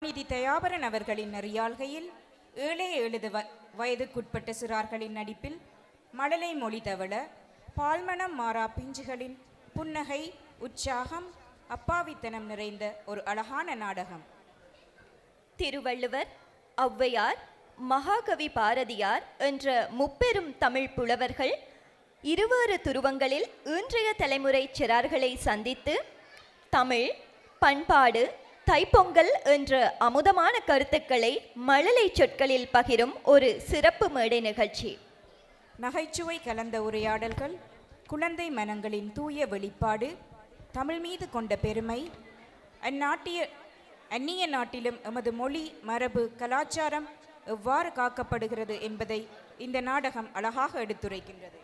நிதி தயாபரன் அவர்களின் நெறியாள்கையில் 7 வயதுக்குட்பட்ட சிறார்களின் நடிப்பில் மழலை மொழி தவள பால்மணம் மாறா பிஞ்சுகளின் புன்னகை உற்சாகம் அப்பாவித்தனம் நிறைந்த ஒரு அழகான நாடகம். திருவள்ளுவர், ஔவையார், மகாகவி பாரதியார் என்ற முப்பெரும் தமிழ் புலவர்கள் இருவேறு துருவங்களில் இன்றைய தலைமுறை சிறார்களை சந்தித்து தமிழ், பண்பாடு, தைப்பொங்கல் என்ற அமுதமான கருத்துக்களை மழலை சொற்களில் பகிரும் ஒரு சிறப்பு மேடை நிகழ்ச்சி. நகைச்சுவை கலந்த உரையாடல்கள், குழந்தை மனங்களின் தூய வெளிப்பாடு, தமிழ் மீது கொண்ட பெருமை, அந்நிய நாட்டிலும் எமது மொழி, மரபு, கலாச்சாரம் எவ்வாறு காக்கப்படுகிறது என்பதை இந்த நாடகம் அழகாக எடுத்துரைக்கின்றது.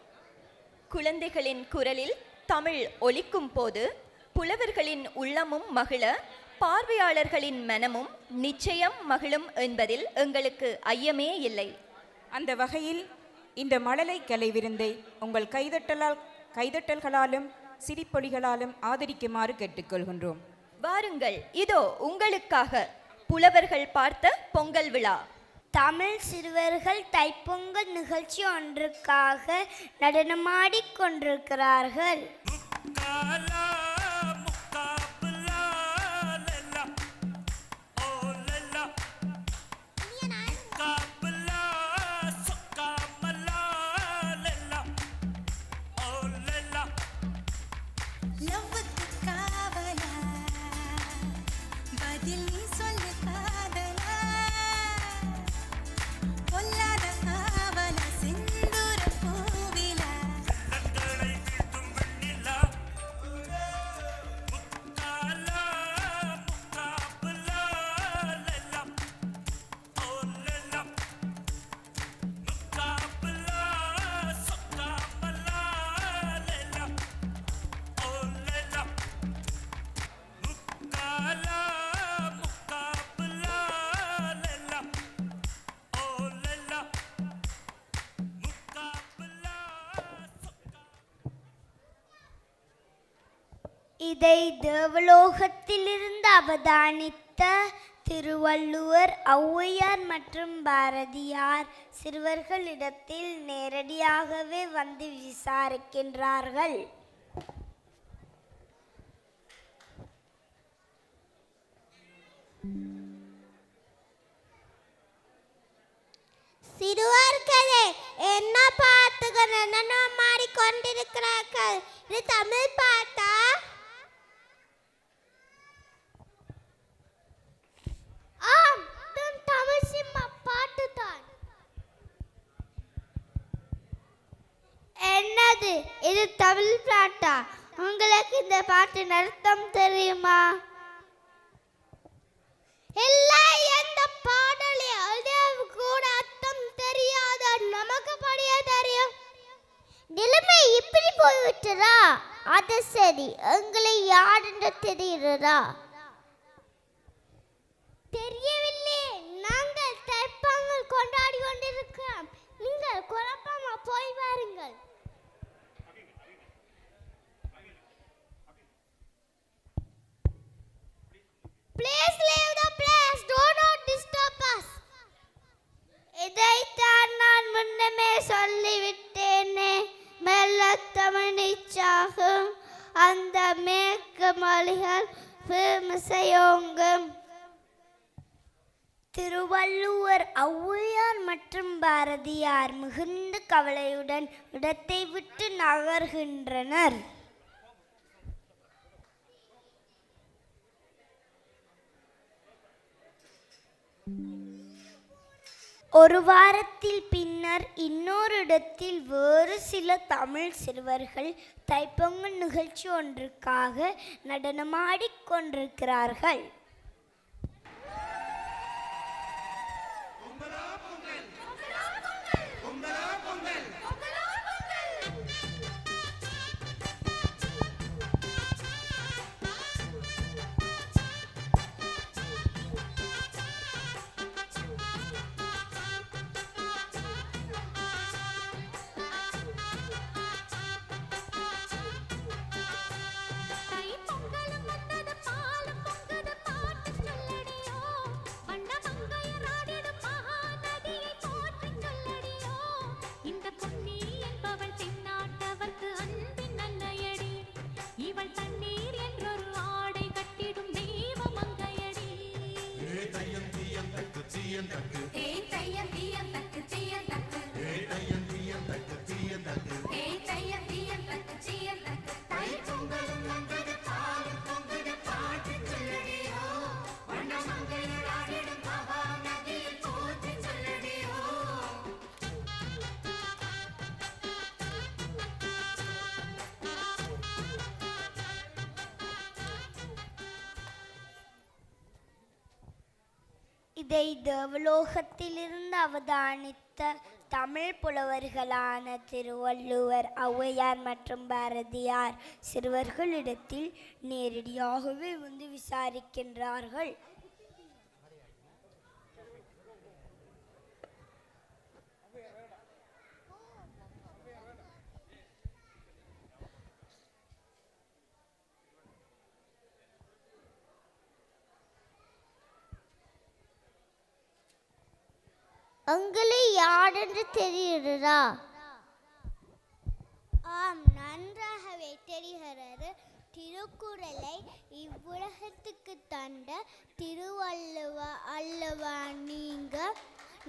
குழந்தைகளின் குரலில் தமிழ் ஒலிக்கும் போது புலவர்களின் உள்ளமும் மகிழ, பார்வையாளர்களின் மனமும் நிச்சயம் மகிழும் என்பதில் எங்களுக்கு ஐயமே இல்லை. அந்த வகையில் இந்த மழலை கலை விருந்தை உங்கள் கைதட்டல்களாலும் சிரிப்பொலிகளாலும் ஆதரிக்குமாறு கேட்டுக்கொள்கின்றோம். வாருங்கள், இதோ உங்களுக்காக புலவர்கள் பார்த்த பொங்கல் விழா. தமிழ் சிறுவர்கள் தைப்பொங்கல் நிகழ்ச்சி ஒன்றுக்காக நடனமாடிக் கொண்டிருக்கிறார்கள். இதை தேவலோகத்திலிருந்து அவதானித்த திருவள்ளுவர், ஔவையார் மற்றும் பாரதியார் சிறுவர்களிடத்தில் நேரடியாகவே வந்து விசாரிக்கின்றார்கள். சிறுவர்களே, என்ன பாட்டுகள் என்னென்ன மாறிக்கொண்டிருக்கிறார்கள்? இது தமிழ் பாட்டா? ஆம், தமிழ் சிம்ம பாட்டுதான். என்னது இது தமிழ் பாட்டா? உங்களுக்கு இந்த பாட்டின் அர்த்தம் தெரியுமா? இல்லை, எந்த பாடலே அது கூட அர்த்தம் தெரியாத நமக்கு படிய தெரியும். நிலைமை இப்படி போய்விட்டதா? அது சரி, உங்களை யார் என்று தெரிகிறதா? தெரியவில்லை. நாங்கள் தைப்பொங்கல் கொண்டாடி கொண்டிருக்கிறோம். நீங்கள் குழப்பமா போய் வாருங்கள். Please leave the place. Do not disturb us. இதைத்தான் நான் முன்னமே சொல்லிவிட்டேனே. மெல்லத்தமிழ்ச்சாகும் அந்த மேற்கு மொழிகள் மிசையோங்கும். திருவள்ளுவர், ஔவையார் மற்றும் பாரதியார் மிகுந்த கவலையுடன் இடத்தை விட்டு நகர்கின்றனர். ஒரு வாரத்தில் பின்னர் இன்னொரு இடத்தில் வேறு சில தமிழ் சிறுவர்கள் தைப்பொங்கல் நிகழ்ச்சி ஒன்றுக்காக நடனமாடிக் கொண்டிருக்கிறார்கள். பொங்கலும் வந்தது, பாலும் பொங்குது, இதை தேவலோகத்திலிருந்து அவதானித்த தமிழ் புலவர்களான திருவள்ளுவர், ஔவையார் மற்றும் பாரதியார் சிறுவர்களிடத்தில் நேரடியாகவே வந்து விசாரிக்கின்றார்கள். உங்களை யாரென்று தெரிகிறதா? ஆம், நன்றாகவே தெரிகிறது. திருக்குறளை இவ்வுலகத்துக்கு தந்த திருவள்ளுவர் அல்லவா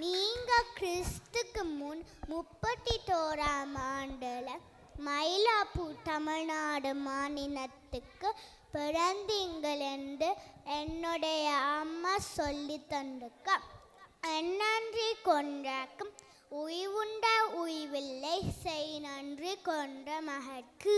நீங்க கிறிஸ்துக்கு முன் 31ஆம் ஆண்டுல மயிலாப்பூர் தமிழ்நாடு மாநிலத்துக்கு பிறந்தீங்கள் என்று என்னுடைய அம்மா சொல்லி தந்துக்க. நன்றி கொண்டாக்கும் உய்வுண்ட உய்வில்லை செய் நன்றி கொண்ட மகற்கு.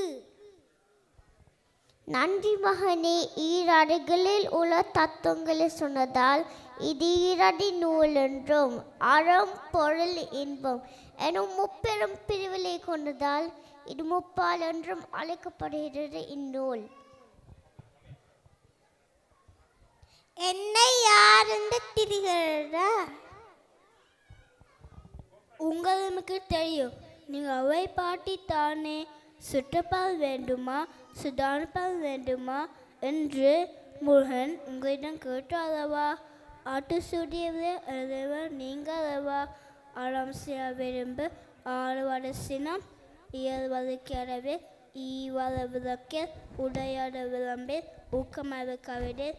நன்றி மகனே. ஈரடிகளில் உள்ள தத்துவங்களை சொன்னதால் இது ஈரடி நூல் என்றும் அறம் பொருள் இன்பம் எனும் முப்பெரும் பிரிவிலை கொண்டதால் இது முப்பால் என்றும் அழைக்கப்படுகிறது இந்நூல். என்னை யார் என்று தெரிகிறதா? உங்களுக்கு தெரியும், நீங்கள் அவை பாட்டி தானே. சுற்றப்பால் வேண்டுமா சுதானப்பால் வேண்டுமா என்று முருகன் உங்களிடம் கேட்டாரவா? ஆட்டு சூடியவரே எழுதவர் நீங்கள் அல்லவா? ஆறாம் சில விரும்பு ஆறுவட சினம் இயல்வது கிழவே ஈவர விளக்கே உடையாட விளம்பே ஊக்கமது கவிதை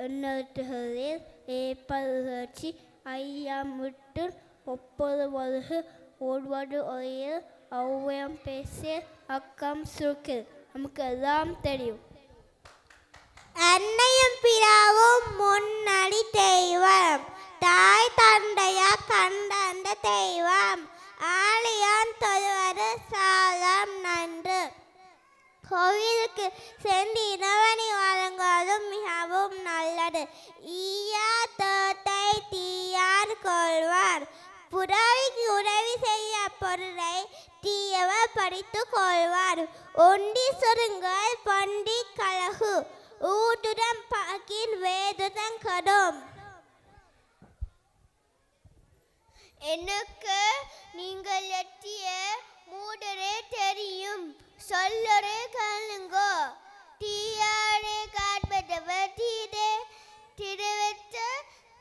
எண்ணத்துகிறேன் ஏற்படுகட்சி ஐயாமுட்டு ஒப்பது வருகு ஓடுவது ஒரே ஔவையம் பேசிய அக்கம் சுருக்கு. நமக்கு எல்லாம் தெரியும். அன்னையும் பிராவும் முன்னடி தெய்வம், தாய் தந்தையா கண்ட அந்த தெய்வம், ஆலயம் தொழுவது சாலம் நன்று. கோவிலுக்கு சென்று இனவனி வழங்குவதும் மிகவும் நல்லது. ஈயா தோட்டை தீயார் கொள்வார். புறவிக்கு உதவி செய்ய பொருளை தீயவர் பறித்து கொள்வார். ஒண்டி சுருங்கள் பொண்டி கழகு ஊதுடன் பாக்கில் வேதுடன் கடும். எனக்கு நீங்கள் எட்டிய மூடரே தெரியும், சொல்லரே கேளுங்கோ. தீயாரே காண்பதவர் தீரே, திருவற்ற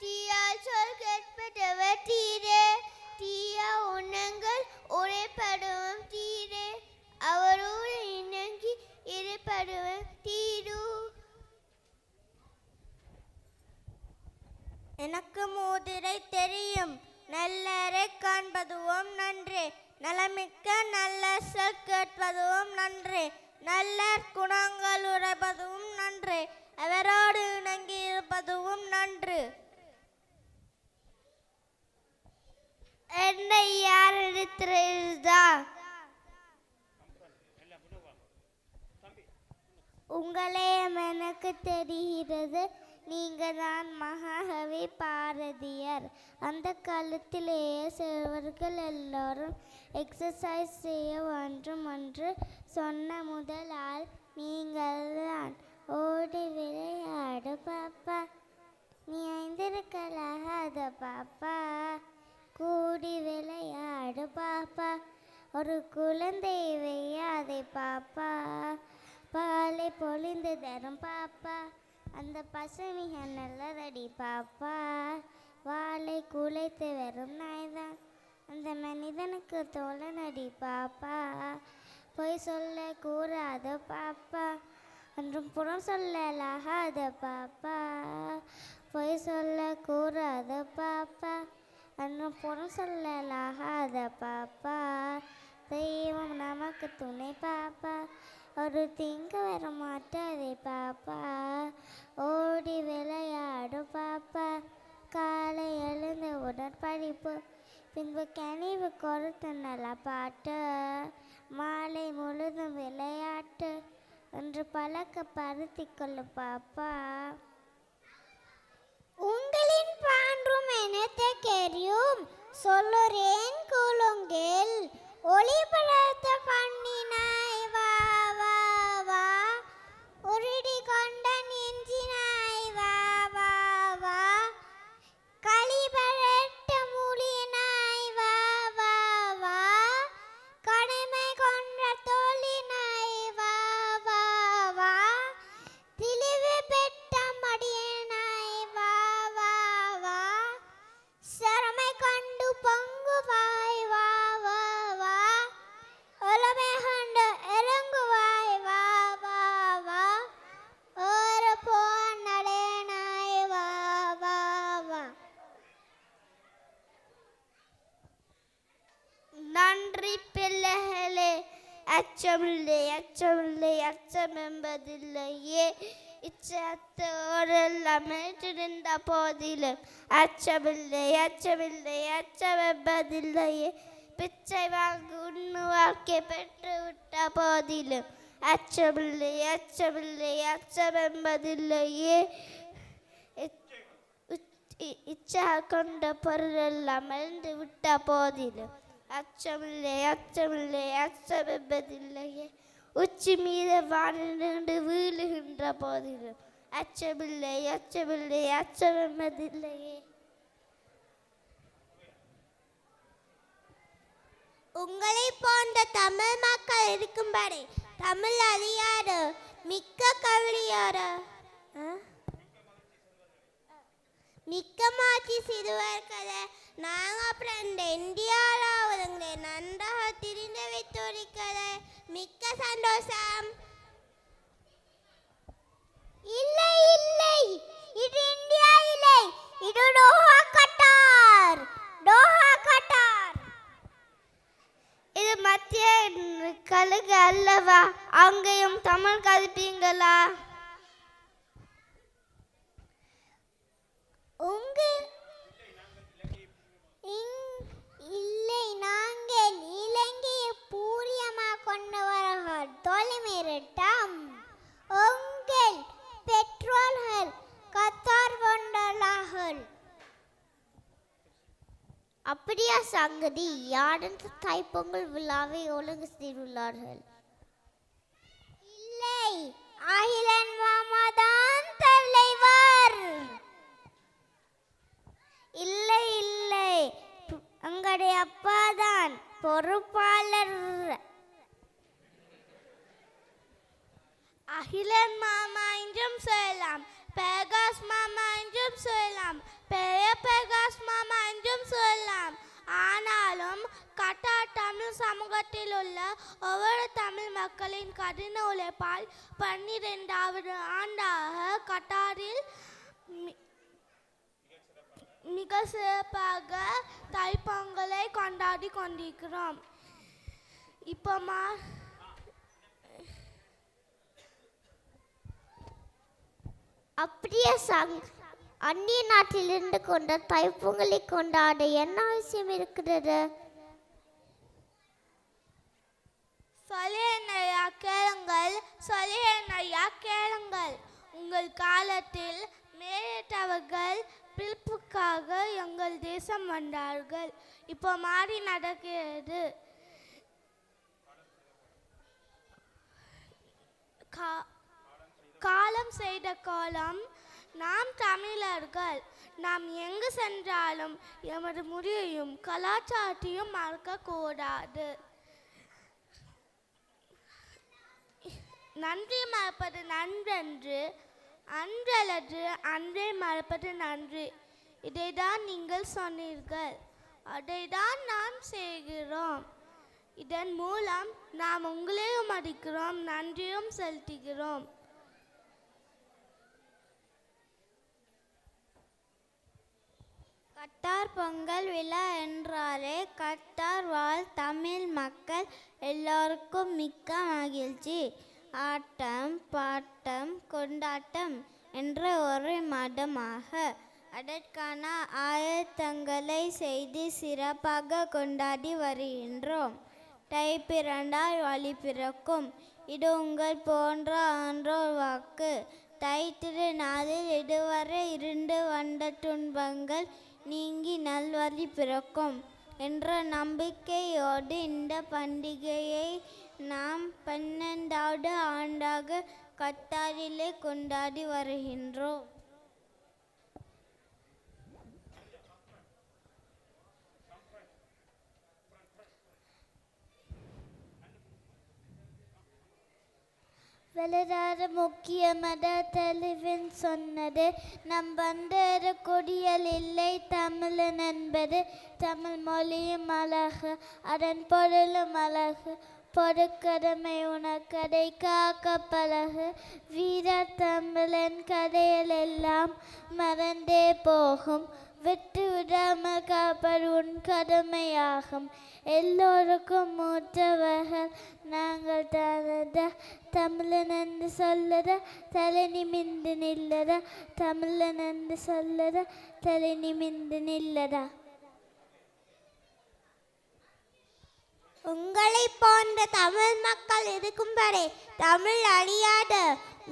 தீயார் சொல் கேட்பதவர் தீரே. தீயா உணங்கள் உரைப்படவும் தீரே, அவரோடு இணங்கி இருப்படவும் தீரு. எனக்கு மூதிரை தெரியும், நல்லரை காண்பதுவும் நன்றே. நலமிக்க நல்ல சொல் கேட்பதும் நன்றே. நல்ல குணங்கள் உரைப்பதும் நன்றே. அவரோடு இணங்கி இருப்பதும் நன்று. என்னை யார் எடுத்திருந்தா? உங்களே எனக்கு தெரிகிறது, நீங்க தான் மகாகவி பாரதியார். அந்த காலத்திலேயே சிறுவர்கள் எல்லாரும் எக்ஸசைஸ் செய்ய வேண்டும் என்று சொன்ன முதல் ஆள் நீங்கள் தான். ஓடி விளையாடு பாப்பா, நீ ஐந்திருக்கலாகாத பாப்பா, கூடி விளையாடு பாப்பா, ஒரு குழந்தை வையாதே பாப்பா, பாலை பொழிந்து தரும் பாப்பா, அந்த பசு மிக நல்லதடி பாப்பா, வாளை குலைத்து வரும் நாய்தான் அந்த மனிதனுக்கு தோழனடி பாப்பா, பொய் சொல்ல கூறாத பாப்பா, என்றும் புறம் சொல்லலாகாத பாப்பா, பொய் சொல்ல கூடாது பாப்பா, அண்ணன் புறம் சொல்லலாகாத பாப்பா, தெய்வம் நமக்கு துணை பாப்பா, ஒரு தீங்கு வர மாட்டாதே பாப்பா, ஓடி விளையாடு பாப்பா, காலை எழுந்து உடற்படிப்பு, பின்பு கனிவு கொடுத்து நல்ல பாட்டு, மாலை முழுதும் விளையாட்டு என்று பழக்க பருத்தி கொள்ளு பாப்பா. உங்களின் பான்றும் எனத்தை கேரியும் சொல்லுறேன் கூலுங்கில் ஒளிபரத்த பண்ணினாய் வா வா வா, உருடி கொண்ட நெஞ்சினாய் வா வா வா, களிபரட்ட மூலினாய் வா வா வா, கடமை கொண்ட தோழினாய் வா வா வா, தெளிவு பெற்ற மடியனாய் வா வா வா, சரமை கண்டு பொங்குவாய் வா வா வா, உலமை கண்டு இறங்குவாய் வா வா வா, ஒரு போனடனாய் வா வா வா. நன்றி பிள்ளைகளே, அச்சமில்லை அச்சமில்லை அச்சம் என்பதில்லையே, இச்சத்தோடெல்லாம் ஏற்றிருந்த போதிலும் அச்சமில்லை அச்சமில்லை அச்சம் என்பதில்லையே, பிச்சை வாங்கி உண்ணு வாழ்க்கை பெற்றுவிட்ட போதிலும் அச்சமில்லை அச்சமில்லை அச்சம் என்பதில்லையே, இச்சா கொண்ட பொருளெல்லாம் அழிந்து விட்ட போதிலும் அச்சமில்லை அச்சமில்லை அச்சம் என்பதில்லையே, உச்சி மீது வானிலிருந்து வீழுகின்ற போதிலும் அச்சமில்லை அச்சமில்லை அச்சம் என்பதில்லையே. உங்களை போன்ற தமிழ் மக்கள் இருக்கும்படி தமிழ் அறியாரு மிக்க கவிதையாரு மிக்க மாற்றி சிறுவர்களை நாங்கள் அப்புறம் இந்த இந்தியாவில் அவங்களை நன்றாக திரிந்து வைத்திருக்கிறது, மிக்க சந்தோஷம். இல்லை இல்லை, இது இந்தியா இல்லை, இது டோஹா கட்டார், டோஹா கட்டார். இது மத்திய கழுகு அல்லவா, அங்கேயும் தமிழ் கதைப்பீங்களா? இல்லை, நாங்கள் இலங்கையை பூரியமாக கொண்டவர்கள் தொலைமிரட்டம். உங்கள் பெற்றோர்கள் கத்தார் கொண்டவர்கள். அப்படியா சங்கதி? யாரென்று தைப்பொங்கல் விழாவை ஒழுங்கு செய்துள்ளார்கள்? இல்லை, அகிலன் மாமாதான் தலைவர். இல்லை இல்லை, எங்களுடைய அப்பாதான் பொறுப்பாளர். அகிலன் மாமா என்றும் சொல்லலாம், பெகாஸ் மாமா என்றும் சொல்லலாம், பெரிய பெகாஸ் மாமா என்றும் சொல்லலாம். ஆனாலும் கட்டார் தமிழ் சமூகத்தில் உள்ள ஒவ்வொரு தமிழ் மக்களின் கடின உழைப்பால் 12வது ஆண்டாக கட்டாரில் மிக சிறப்பாக தைப்பொங்கலை கொண்டாடி கொண்டிருக்கிறோம். இப்போ அப்படியே அந்நிய நாட்டிலிருந்து கொண்ட தைப்பொங்கலை கொண்டாட என்ன அவசியம் இருக்கிறது? சொல்லேனையா கேளுங்கள், சொல்லேனையா கேளுங்கள். உங்கள் காலத்தில் மேலிட்டவர்கள் பிறப்புக்காக எங்கள் தேசம் வந்தார்கள். இப்போ மாறி நடக்கிறது. காலம் செய்த காலம். நாம் தமிழர்கள், நாம் எங்கு சென்றாலும் எமது மொழியையும் கலாச்சாரத்தையும் மறக்கக்கூடாது. நன்றி மறப்பது நன்றென்று, அன்றல்லது அன்றே மறப்பது நன்றி. இதைதான் நீங்கள் சொன்னீர்கள், அதைதான் நாம் செய்கிறோம். இதன் மூலம் நாம் உங்களையும் மதிக்கிறோம், நன்றியும் செலுத்துகிறோம். பொங்கல் விழா என்றாலே கத்தார் வாழ் தமிழ் மக்கள் எல்லோருக்கும் மிக்க மகிழ்ச்சி. ஆட்டம் பாட்டம் கொண்டாட்டம் என்ற ஒரு மதமாக அதற்கான ஆயத்தங்களை செய்து சிறப்பாக கொண்டாடி வருகின்றோம். தை பிறந்தால் வழி பிறக்கும், இது உங்கள் போன்ற ஆன்றோர் வாக்கு. தை திருநாளில் இதுவரை இருந்து வந்த துன்பங்கள் நீங்கி நல்வழி பிறக்கும் என்ற நம்பிக்கையோடு இந்த பண்டிகையை நாம் 12வது ஆண்டாக கத்தாரிலே கொண்டாடி வருகின்றோம். வரலாறு முக்கியமத தெளிவின் சொன்னது. நம் வந்தேறு குடியல் இல்லை தமிழன் என்பது. தமிழ் மொழியும் அழகு, அதன் பொருளும் அழகு. பொறுக்கடமை உனக்கதை காக்க பழகு. வீர தமிழன் கதைகள் எல்லாம் மறந்தே போகும். விட்டு விடாமல் காப்பது உன் கடமையாகும். எல்லோருக்கும் மூத்தவர்கள் நாங்கள் தானதா. தமிழன் என்று சொல்லத தலை நிமிந்து நில்லதா. தமிழன் என்று சொல்லத தலை நிமிந்து நில்லதா. உங்களை போன்ற தமிழ் மக்கள் இருக்கும் வரை தமிழ் அழியாது.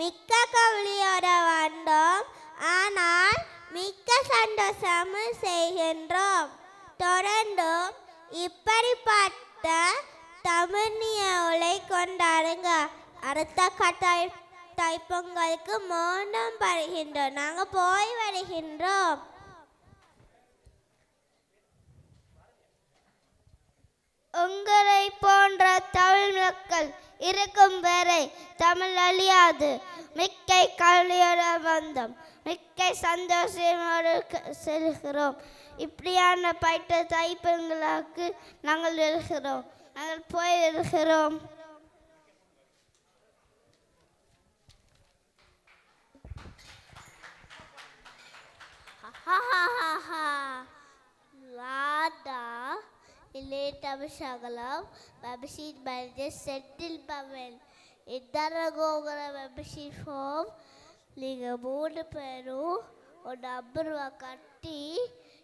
மிக்க கவலையோட வந்தோம், ஆனால் மிக்க சந்தோஷமும் செய்கின்றோம். தொடர்ந்தும் இப்படிப்பட்ட தமிழ் நிகழ்வுகளை கொண்டாடுங்க. அடுத்த தைப்பொங்கலுக்கு மௌனம் வருகின்றோம். நாங்கள் போய் வருகின்றோம். உங்களை போன்ற தமிழ் மக்கள் இருக்கும் வரை தமிழ் அழியாது. மிக்க கவலையோடு வந்தோம், மிக்க சந்தோஷமோடு செல்கிறோம். இப்படியான பயிற்ற தைப்பொங்கலுக்கு நாங்கள் இருக்கிறோம். நாங்கள் போய் இருக்கிறோம். Lada, Ileta Shagalam, Babashid by the Settle Pavel, Idaragoga Babashid form, Ligabood Peru, or Dabur Wakati,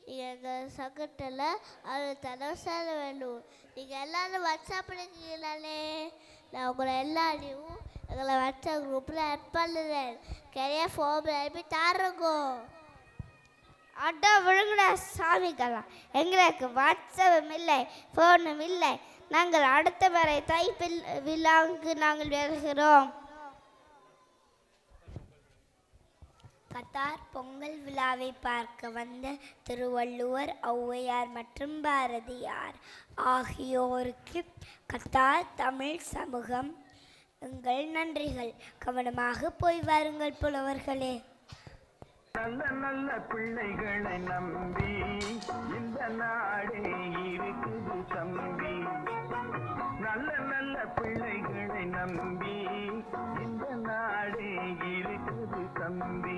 Iga Sakatala, or Tanasalvelu. Igala, what's happening in Lale? Now, Gorella, you, a WhatsApp group at Palazan, carry a form, and Tarago. அட விழுங்குடா சாமிகளா, எங்களுக்கு வாட்ஸ்அப்பும் இல்லை, ஃபோனும் இல்லை. நாங்கள் அடுத்த வரை தை விழாவுக்கு நாங்கள் வருகிறோம். கத்தார் பொங்கல் விழாவை பார்க்க வந்த திருவள்ளுவர், ஔவையார் மற்றும் பாரதியார் ஆகியோருக்கு கத்தார் தமிழ் சமூகம் எங்கள் நன்றிகள். கவனமாக போய் வாருங்கள் புலவர்களே. நல்ல நல்ல பிள்ளைகளை நம்பி இந்த நாடே இருக்குது தம்பி. நல்ல நல்ல பிள்ளைகளை நம்பி இந்த நாடே இருக்குது தம்பி.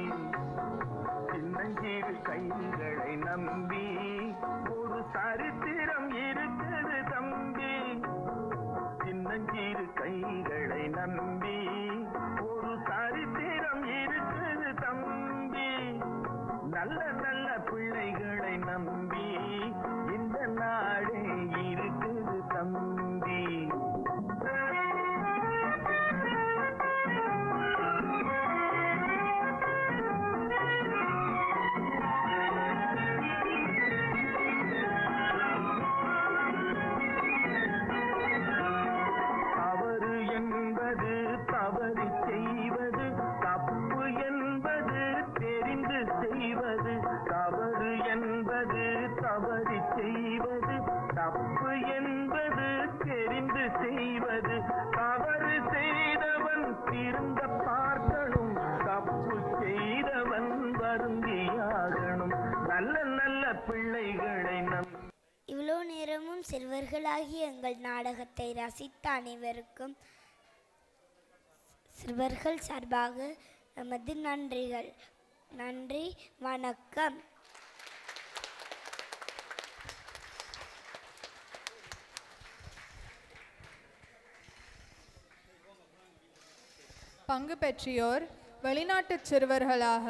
சின்னஞ்சிறு கைகளை நம்பி ஒரு சரித்திரம் இருக்குது தம்பி. சின்னஞ்சிறு கைகளை நம்பி ஒரு சரித்திரம் இருக்குது தம்பி. நல்ல நல்ல பிள்ளைகளை நம்பி இந்த நாடே இருக்குது தம்பி. தவறு என்பது தவறு செய்வது, தப்பு என்பது தெரிந்து செய்வது. தவறு என்பது தவறு செய்வது, தப்பு என்பது தெரிந்து செய்வது. தவறு செய்தவன் திருந்த பார்க்கணும், தப்பு செய்தவன் வருந்தியாகணும். நல்ல நல்ல பிள்ளைகளை இவ்வளோ நேரமும் சிறுவர்களாகிய எங்கள் நாடகத்தை ரசித்த அனைவருக்கும் சிறுவர்கள் சார்பாக நமது நன்றிகள். நன்றி, வணக்கம். பங்கு பெற்றியோர் வெளிநாட்டுச் சிறுவர்களாக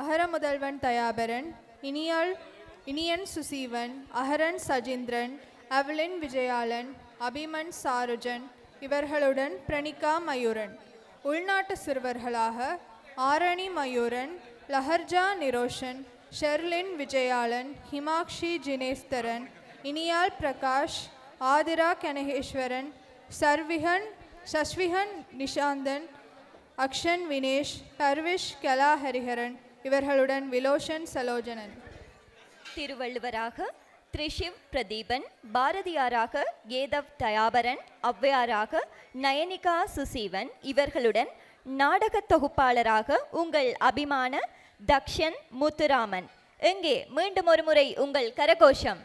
அகரமுதல்வன் தயாபரன், இனியன் சுசீவன், அகரன் சஜீந்திரன், அவலின் விஜயாலன், அபிமன் சாருஜன், இவர்களுடன் பிரணிகா மயூரன். உள்நாட்டு சிறுவர்களாக ஆரணி மயூரன், லஹர்ஜா நிரோஷன், ஷெர்லின் விஜயாலன், ஹிமாக்ஷி ஜினேஸ்தரன், இனியால் பிரகாஷ், ஆதிரா கனகேஸ்வரன், சஸ்விகன் நிஷாந்தன், அக்ஷன் வினேஷ், பர்விஷ் கலா ஹரிஹரன், இவர்களுடன் விலோஷன் சலோஜனன். திருவள்ளுவராக த்ரிஷிவ் பிரதீபன், பாரதியாராக கேதவ் தயாபரன், ஔவையாராக நயனிகா சுசீவன், இவர்களுடன் நாடக தொகுப்பாளராக உங்கள் அபிமான தக்ஷன் முத்துராமன். எங்கே மீண்டும் ஒரு முறை உங்கள் கரகோஷம்.